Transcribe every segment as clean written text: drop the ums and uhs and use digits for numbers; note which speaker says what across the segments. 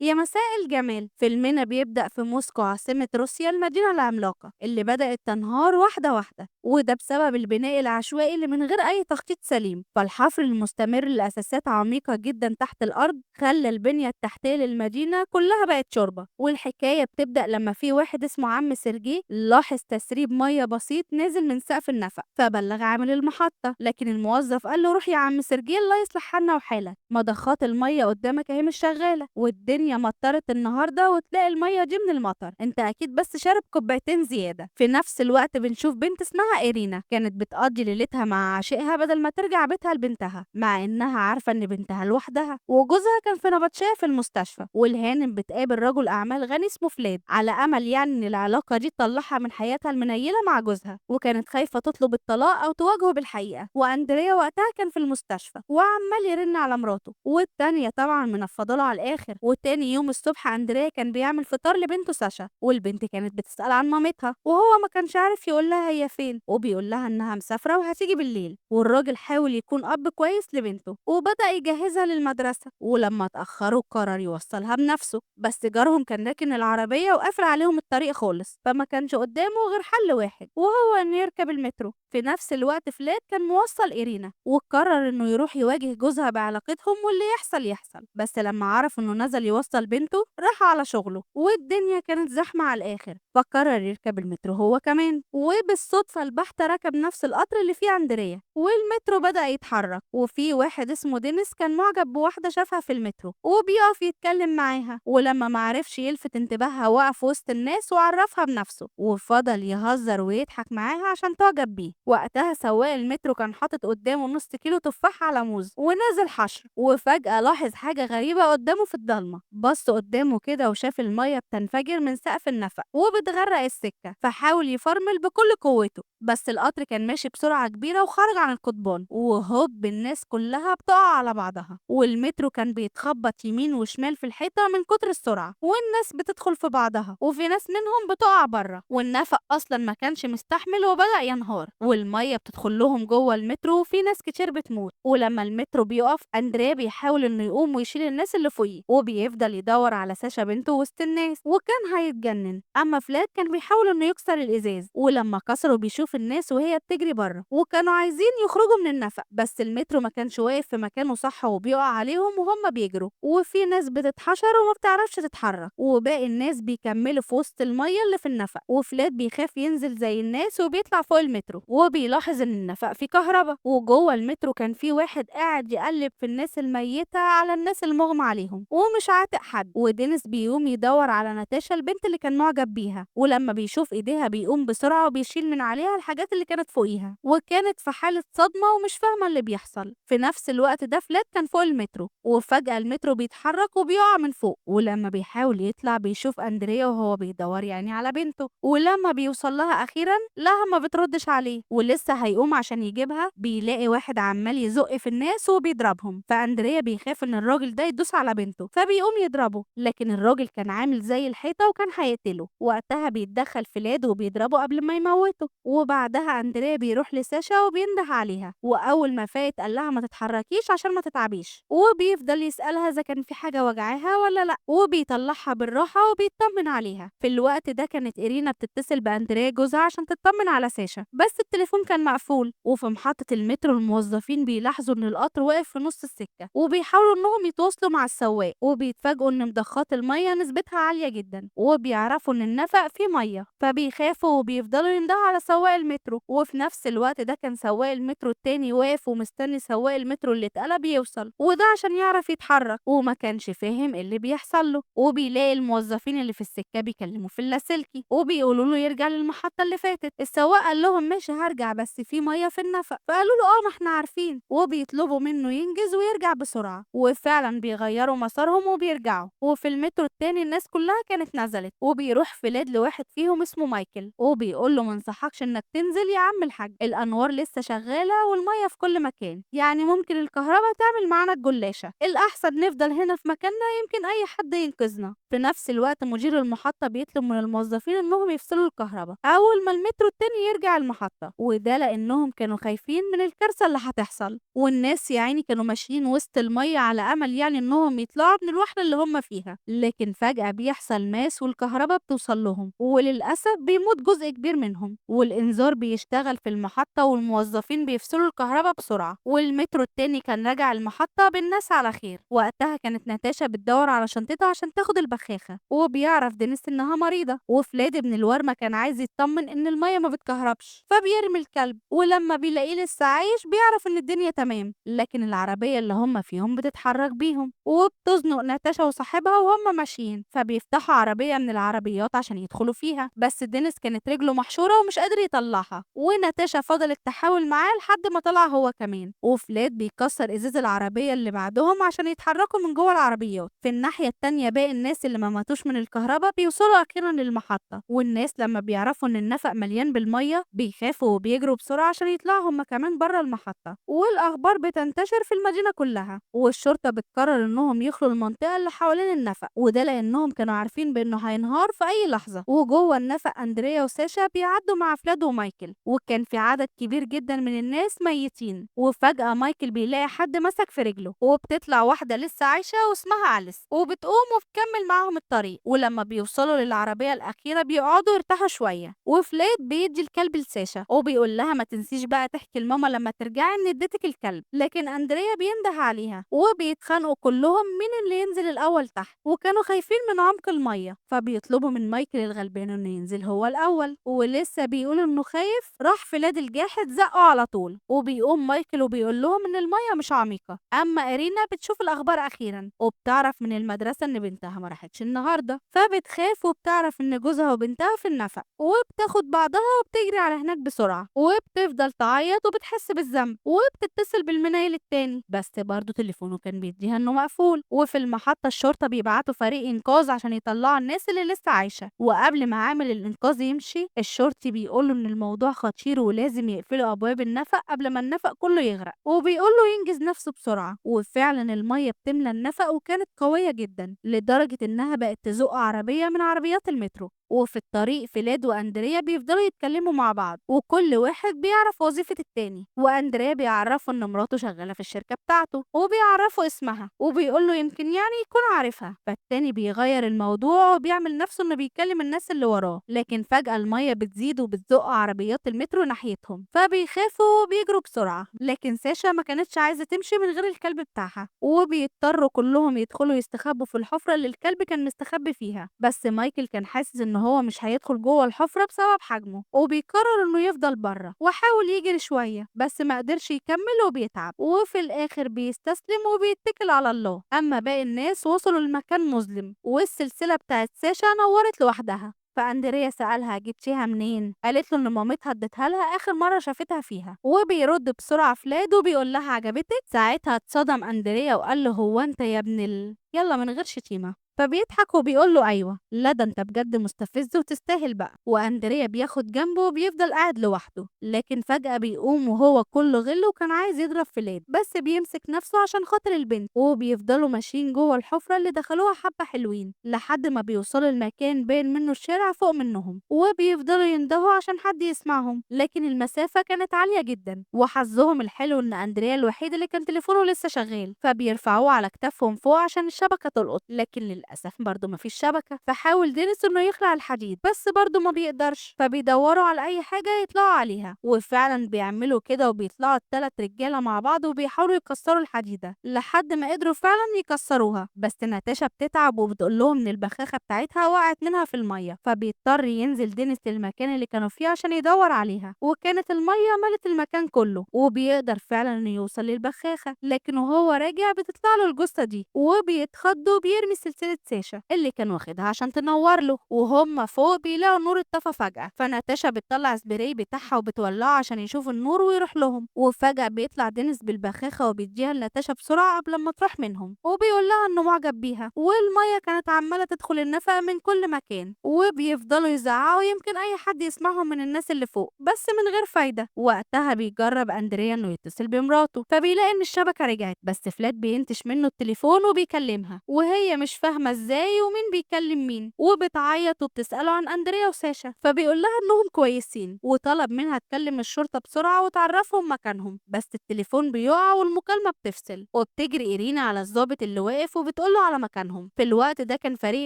Speaker 1: يا مساء الجمال. فيلمنا بيبدأ في موسكو عاصمة روسيا، المدينة العملاقة اللي بدأت تنهار واحدة واحدة، وده بسبب البناء العشوائي اللي من غير أي تخطيط سليم. فالحفر المستمر لأساسات عميقة جدا تحت الأرض خلى البنية التحتية للمدينة كلها بقت شوربة. والحكاية بتبدأ لما في واحد اسمه عم سيرجي لاحظ تسريب مية بسيط نازل من سقف النفق، فبلغ عامل المحطة، لكن الموظف قال له روح يا عم سيرجي الله يصلح حالنا وحالك، مضخات المية قدامك اهي مش شغالة، والدنيا مطرت النهاردة وتلاقي المية دي من المطر، انت اكيد بس شارب كوبايتين زيادة. في نفس الوقت بنشوف بنت اسمها إيرينا كانت بتقضي ليلتها مع عاشقها بدل ما ترجع بيتها لبنتها، مع انها عارفة ان بنتها لوحدها وجوزها كان في نبطشية في المستشفى. والهانم بتقابل رجل اعمال غني اسمه فلاد على امل يعني ان العلاقة دي تطلعها من حياتها المنيلة مع جوزها، وكانت خايفة تطلب الطلاق او تواجهه بالحقيقة. واندريا وقتها كان في المستشفى وعمال يرن على مراته، والتانية طبعا منفضله على الاخر. وتاني يوم الصبح اندريا كان بيعمل فطار لبنته ساشا، والبنت كانت بتسأل عن مامتها وهو ما كانش عارف يقول لها هي فين، وبيقول لها انها مسافرة وهتيجي بالليل. والراجل حاول يكون اب كويس لبنته وبدأ يجهزها للمدرسة، ولما اتأخروا قرر يوصلها بنفسه، بس جارهم كان راكن العربية وقافل عليهم الطريق خالص، فما كانش قدامه غير حل واحد وهو انه يركب المترو. في نفس الوقت فلات كان موصل إيرينا وقرر انه يروح يواجه جوزها بعلاقتهم واللي يحصل يحصل، بس لما عرف انه نزل يوصل بنته راح على شغله والدنيا كانت زحمة على الآخر، فقرر يركب المترو هو كمان. وبالصدفة البحتة ركب نفس القطر اللي فيه أندريا، والمترو بدأ يتحرك، وفي واحد اسمه دينيس كان معجب بواحدة شافها في المترو وبيقف يتكلم معاها، ولما معرفش يلفت انتباهها وقف وسط الناس وعرفها بنفسه وفضل يهزر ويضحك معاها عشان تعجب بيه. وقتها سواق المترو كان حاطط قدامه نص كيلو تفاح على موز ونازل حشر، وفجأة لاحظ حاجة غريبة قدامه في الضلمة، بص قدامه كده وشاف المية بتنفجر من سقف النفق وبتغرق السكة، فحاول يفرمل بكل قوته، بس القطر كان ماشي بسرعة كبيرة وخرج عن القضبان، وهوب الناس كلها بتقع على بعضها، والمترو كان بيتخبط يمين وشمال في الحيطة من كتر السرعة، والناس بتدخل في بعضها وفي ناس منهم بتقع بره، والنفق أصلا ما كانش مستحمل وبدأ ينهار، والمية بتدخل لهم جوه المترو وفي ناس كتير بتموت. ولما المترو بيقف أندريا بيحاول إنه يقوم ويشيل الناس اللي فوقيه، وبيفضل يدور على ساشا بنته وسط الناس وكان هيتجنن. أما فلات كان بيحاول إنه يكسر الإزاز، ولما كسره بيشوف الناس وهي بتجري بره وكانوا عايزين يخرجوا من النفق، بس المترو ما كانش واقف في مكانه صح وبيقع عليهم وهم بيجروا، وفي ناس بتتحشر وما بتعرفش تتحرك، وباقي الناس بيكملوا في وسط المية اللي في النفق. وفلات بيخاف ينزل زي الناس وبيطلع فوق المترو وبيلاحظ ان النفق فيه كهرباء، وجوه المترو كان في واحد قاعد يقلب في الناس الميتة على الناس المغمى عليهم ومش عاتق حد. ودينيس بيقوم يدور على ناتاشا البنت اللي كان معجب بيها، ولما بيشوف ايديها بيقوم بسرعة وبيشيل من عليها الحاجات اللي كانت فوقيها، وكانت في حالة صدمة ومش فاهمة اللي بيحصل. في نفس الوقت ده فلات كان فوق المترو، وفجأة المترو بيتحرك وبيقع من فوق، ولما بيحاول يطلع بيشوف أندريا وهو بيدور يعني على بنته، ولما بيوصل لها أخيرا لها ما بتردش عليه ولسه هيقوم عشان يجيبها بيلاقي واحد عمال يزق في الناس وبيضربهم، فأندريا بيخاف ان الراجل ده يدوس على بنته فبيقوم يضربه، لكن الراجل كان عامل زي الحيطة وكان هيقتله. وقتها بيتدخل فلاد وبيضربه قبل ما يموته، وبعدها أندريا بيروح لساشا وبينده عليها، وأول ما فات قال لها ما تتحركيش عشان ما تتعبيش، وبيفضل يسألها إذا كان في حاجة وجعاها ولا لأ، وبيطلعها بالراحة وبيطمن عليها. في الوقت ده كانت إيرينا بتتصل بأندريا جوزها عشان تطمن على ساشا، بس التليفون كان مقفول. وفي محطة المترو الموظفين بيلاحظوا إن القطر واقف في نص السكة وبيحاولوا إنهم يتواصلوا مع السواق، وبيتفاجئوا إن مضخات المية نسبتها عالية جدا، وبيعرفوا إن النفق فيه مية، فبيخافوا وبيفضلوا يندهوا على سواق المترو. وفي نفس الوقت ده كان سواق المترو التاني واقف ومستني سواق المترو اللي اتقلب يوصل، وده عشان يعرف يتحرك، وما كانش فاهم إيه اللي بيحصل له. وبيلاقي الموظفين اللي في السكة بيكلموا في اللاسلكي وبيقولوا له يرجع للمحطة اللي فاتت. السواق قال لهم ماشي هرجع بس في مية في النفق، فقالوا له اه ما احنا عارفين، وبيطلبوا منه ينجز ويرجع بسرعة، وفعلا بيغيروا مسارهم وبيرجعوا. وفي المترو التاني الناس كلها كانت نزلت، وبيروح فلاد لواحد فيهم اسمه مايكل وبيقول له منصحكش انك بتنزل يا عم الحاج، الأنوار لسه شغالة والمية في كل مكان، يعني ممكن الكهرباء تعمل معانا الجلاشة، الأحسن نفضل هنا في مكاننا يمكن أي حد ينقذنا. في نفس الوقت مدير المحطة بيطلب من الموظفين إنهم يفصلوا الكهرباء أول ما المترو التاني يرجع المحطة، وده لأنهم كانوا خايفين من الكارثة اللي هتحصل، والناس يا عيني كانوا ماشيين وسط المية على أمل يعني إنهم يطلعوا من الوحدة اللي هم فيها، لكن فجأة بيحصل ماس والكهرباء بتوصل لهم، وللأسف بيموت جزء كبير منهم، والإنذار بيشتغل في المحطة والموظفين بيفصلوا الكهرباء بسرعة، والمترو التاني كان راجع المحطة بالناس على خير. وقتها كانت ناتاشا بتدور على شنطتها عشان تاخد البخاخة، وبيعرف دينيس إنها مريضة، وفلاد ابن الورمة كان عايز يطمن إن المية ما بتكهربش فبيرمي الكلب، ولما بيلاقيه لسه عايش بيعرف إن الدنيا تمام، لكن العربية اللي هم فيهم بتتحرك بيهم وبتزنق ناتاشا وصاحبها وهم ماشيين، فبيفتحوا عربية من العربيات عشان يدخلوا فيها، بس دينيس كانت رجله محشورة ومش قادر يطلعها، وناتاشا فضلت تحاول معاه لحد ما طلع هو كمان، وفلاد بيكسر ازاز العربية اللي بعدهم عشان يتحركوا من جوه العربيات. في الناحية التانية باقي الناس اللي ما ماتوش من الكهرباء بيوصلوا أخيرا للمحطة، والناس لما بيعرفوا إن النفق مليان بالمية بيخافوا وبيجروا بسرعة عشان يطلعوا هما كمان بره المحطة، والأخبار بتنتشر في المدينة كلها، والشرطة بتقرر إنهم يخلوا المنطقة اللي حوالين النفق، وده لأنهم كانوا عارفين بإنه هينهار في أي لحظة. وجوه النفق أندريا وساشا بيعدوا مع فلاد ومايكل، وكان في عدد كبير جدا من الناس ميتين، وفجأة مايكل بيلاقي حد مسك في رجله، وبتطلع واحدة لسه عايشة واسمها أليس، وبتقوم وبتكمل معاهم الطريق، ولما بيوصلوا للعربية الأخيرة بيقعدوا يرتاحوا شوية، وفلاد بيدي الكلب لساشا وبيقول لها ما تنسيش بقى تحكي لماما لما ترجعي إن اديتك الكلب، لكن أندريا بينده عليها، وبيتخانقوا كلهم مين اللي ينزل الأول تحت، وكانوا خايفين من عمق المية، فبيطلبوا من مايكل الغلبان إنه ينزل هو الأول، ولسه بيقول إنه خايف راح فلاد الجاحد زقه على طول، وبيقوم مايكل وبيقول لهم إن المية مش عميقة. أما إرينا بتشوف الأخبار أخيرا وبتعرف من المدرسة إن بنتها ما راحتش النهاردة، فبتخاف وبتعرف إن جوزها وبنتها في النفق، وبتاخد بعضها وبتجري على هناك بسرعة، وبتفضل تعيط وبتحس بالذنب، وبتتصل بالمنايل التاني، بس برضه تليفونه كان بيديها إنه مقفول. وفي المحطة الشرطة بيبعتوا فريق إنقاذ عشان يطلعوا الناس اللي لسه عايشة، وقبل ما عامل الإنقاذ يمشي الشرطي بيقوله إن الموضوع خطير ولازم يقفلوا أبواب النفق قبل ما النفق كله يغرق، وبيقوله ينجز نفسه بسرعة. وفعلا المية بتملى النفق وكانت قوية جدا لدرجة إنها بقت تزق عربية من عربيات المترو، وفي الطريق فيلاد وأندريا بيفضلوا يتكلموا مع بعض وكل واحد بيعرف وظيفة التاني، وأندريا بيعرفه إن مراته شغالة في الشركة بتاعته وبيعرفه اسمها وبيقوله يمكن يعني يكون عارفها، فالتاني بيغير الموضوع وبيعمل نفسه إنه بيكلم الناس اللي وراه، لكن فجأة المية بتزيد وبتزق عربيات المترو ناحيتهم فبيخافوا وبيجروا بسرعة، لكن ساشا ما كانتش عايزة تمشي من غير الكلب بتاعها، وبيضطروا كلهم يدخلوا يستخبوا في الحفرة اللي الكلب كان مستخبي فيها، بس مايكل كان حاسس إن هو مش هيدخل جوه الحفرة بسبب حجمه، وبيقرر إنه يفضل بره، وحاول يجري شوية بس ما قدرش يكمل وبيتعب، وفي الآخر بيستسلم وبيتكل على الله. أما باقي الناس وصلوا لمكان مظلم والسلسلة بتاعت ساشا نورت لوحدها، فأندريا سألها جبتيها منين؟ قالت له إن مامتها ادتها لها آخر مرة شافتها فيها، وبيرد بسرعة فلاد وبيقول لها عجبتك؟ ساعتها اتصدم أندريا وقال له هو أنت يا ابن يلا من غير شتيمة، فبيضحك وبيقول له ايوه لا ده انت بجد مستفز وتستاهل بقى. واندريا بياخد جنبه وبيفضل قاعد لوحده، لكن فجأة بيقوم وهو كله غل وكان عايز يضرب فلاد بس بيمسك نفسه عشان خاطر البنت، وبيفضلوا ماشيين جوه الحفرة اللي دخلوها حبة حلوين لحد ما بيوصلوا المكان باين منه الشارع فوق منهم، وبيفضلوا يندهوا عشان حد يسمعهم، لكن المسافة كانت عالية جدا، وحظهم الحلو ان اندريا الوحيد اللي كان تليفونه لسه شغال، فبيرفعوه على كتافهم فوق عشان الشبكة تلقط، لكن للأسف برضه مفيش شبكة، فحاول دينيس إنه يخلع الحديد بس برضه ما بيقدرش، فبيدوروا على أي حاجة يطلعوا عليها، وفعلا بيعملوا كده وبيطلعوا التلات رجالة مع بعض وبيحاولوا يكسروا الحديدة لحد ما قدروا فعلا يكسروها، بس ناتاشا بتتعب وبتقول لهم إن البخاخة بتاعتها وقعت منها في المية، فبيضطر ينزل دينيس للمكان اللي كانوا فيه عشان يدور عليها، وكانت المية ملت المكان كله، وبيقدر فعلا إنه يوصل للبخاخة، لكن وهو راجع بتطلع له الجثة دي وبيتخض وبيرمي سلسلة مكنة ساشا اللي كان واخدها عشان تنور له، وهم فوق بيلاقوا النور اتطفى فجأة، فناتاشا بتطلع سبراي بتاعها وبتولعه عشان يشوف النور ويروح لهم، وفجأة بيطلع دينيس بالبخاخة وبيديها لناتاشا بسرعة قبل ما تروح منهم، وبيقول لها انه معجب بيها، والمية كانت عمالة تدخل النفق من كل مكان، وبيفضلوا يزعقوا يمكن اي حد يسمعهم من الناس اللي فوق، بس من غير فايدة. وقتها بيجرب اندريا انه يتصل بمراته، فبيلاقي ان الشبكة رجعت، بس فلات بينتش منه التليفون وبيكلمها، وهي مش فاهمة ازاي ومين بيكلم مين، وبتعيط وبتسأله عن اندريا وساشا، فبيقول لها انهم كويسين، وطلب منها تكلم الشرطة بسرعة وتعرفهم مكانهم، بس التليفون بيقع والمكالمة بتفصل، وبتجري إيرينا على الضابط اللي واقف وبتقوله على مكانهم. في الوقت ده كان فريق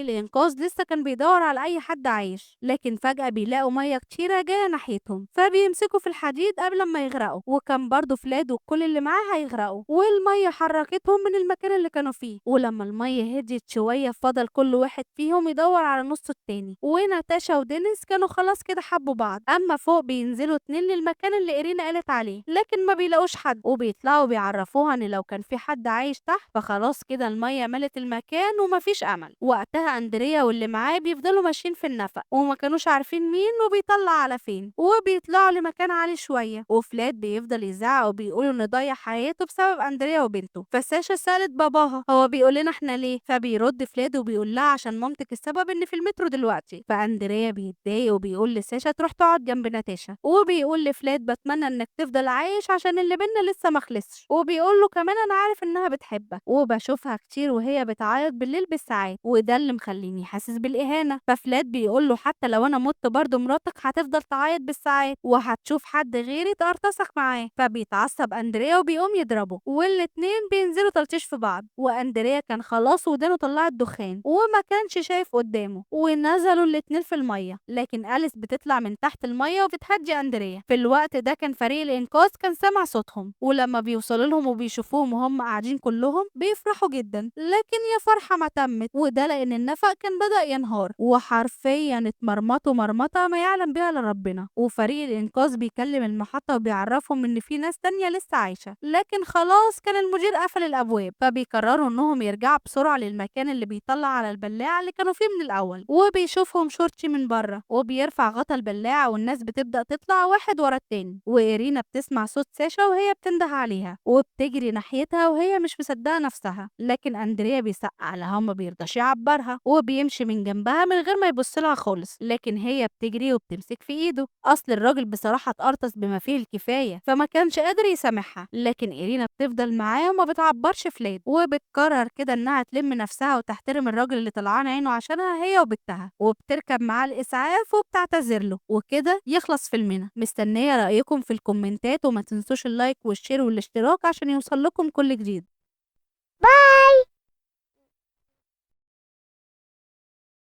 Speaker 1: الإنقاذ لسه كان بيدور على أي حد عايش، لكن فجأة بيلاقوا مية كتيرة جاية ناحيتهم، فبيمسكوا في الحديد قبل ما يغرقوا، وكان برضه فلاد وكل اللي معاه هيغرقوا، والمية حركتهم من المكان اللي كانوا فيه. ولما المية هديت شوية فضل كل واحد فيهم يدور على نص التاني، وناتاشا ودينيس كانوا خلاص كده حبوا بعض. أما فوق بينزلوا اتنين للمكان اللي إيرينا قالت عليه، لكن ما بيلاقوش حد، وبيطلعوا بيعرفوها ان لو كان في حد عايش تحت فخلاص كده المية ملت المكان ومفيش امل. وقتها اندريا واللي معاه بيفضلوا ماشيين في النفق وما كانوش عارفين مين وبيطلع على فين، وبيطلعوا لمكان عالي شوية، وفلاد بيفضل يزعق وبيقول انه ضيع حياته بسبب اندريا وبنته. فساشا سألت باباها هو بيقول لنا احنا ليه، فبيرد فلاد وبيقول لها عشان مامتك السبب ان في المترو دلوقتي. فاندريا بيتضايق وبيقول لساشا تروح تقعد جنب ناتاشا، وبيقول لفلاد بتمنى انك تفضل عايش عشان اللي بينا لسه ما خلصش، وبيقول له كمان انا عارف انها بتحبك وبشوفها كتير وهي بتعيط بالليل بالساعات، وده اللي مخليني حاسس بالاهانه. ففلات بيقول له حتى لو انا مت برضه مراتك هتفضل تعيط بالساعات وهتشوف حد غيري ترتسخ معاه. فبيتعصب اندريا وبيقوم يضربه، والاتنين بينزلوا تلطيش في بعض، واندريا كان خلاص ودانه طلعت دخان وما كانش شايف قدامه، ونزلوا الاتنين في الميه، لكن أليس بتطلع من تحت الميه وبتهدي اندريا. في الوقت ده كان فريق الانقاذ كان سامع صوتهم، ولما بيوصلوا لهم وبيشوفوهم وهم قاعدين كلهم بيفرحوا جدا، لكن يا فرحة ما تمت، وده لأن النفق كان بدأ ينهار وحرفيا اتمرمطوا مرمطة ما يعلم بها إلا ربنا. وفريق الإنقاذ بيكلم المحطة وبيعرفهم إن في ناس تانية لسه عايشة، لكن خلاص كان المدير قفل الأبواب، فبيقرروا إنهم يرجعوا بسرعة للمكان اللي بيطلع على البلاعة اللي كانوا فيه من الأول. وبيشوفهم شرطي من بره وبيرفع غطا البلاعة، والناس بتبدأ تطلع واحد ورا التاني، وإيرينا بتسمع صوت ساشا وهي بتنده عليها وبتجري ناحيتها وهي مش مصدقة نفسها، لكن أندريا بيسقع لها وما بيرضاش يعبرها وبيمشي من جنبها من غير ما يبص لها خالص، لكن هي بتجري وبتمسك في ايده. اصل الراجل بصراحة اتقرطس بما فيه الكفاية فما كانش قادر يسامحها، لكن إيرينا بتفضل معاه وما بتعبرش فلاد، وبتقرر كده انها تلم نفسها وتحترم الراجل اللي طلعان عينه عشانها هي وبنتها، وبتركب معاه الإسعاف وبتعتذر له، وكده يخلص فيلمنا. مستنية رأيكم في الكومنتات، وما تنسوش اللايك والشير والاشتراك عشان يوصل لكم كل جديد. باي.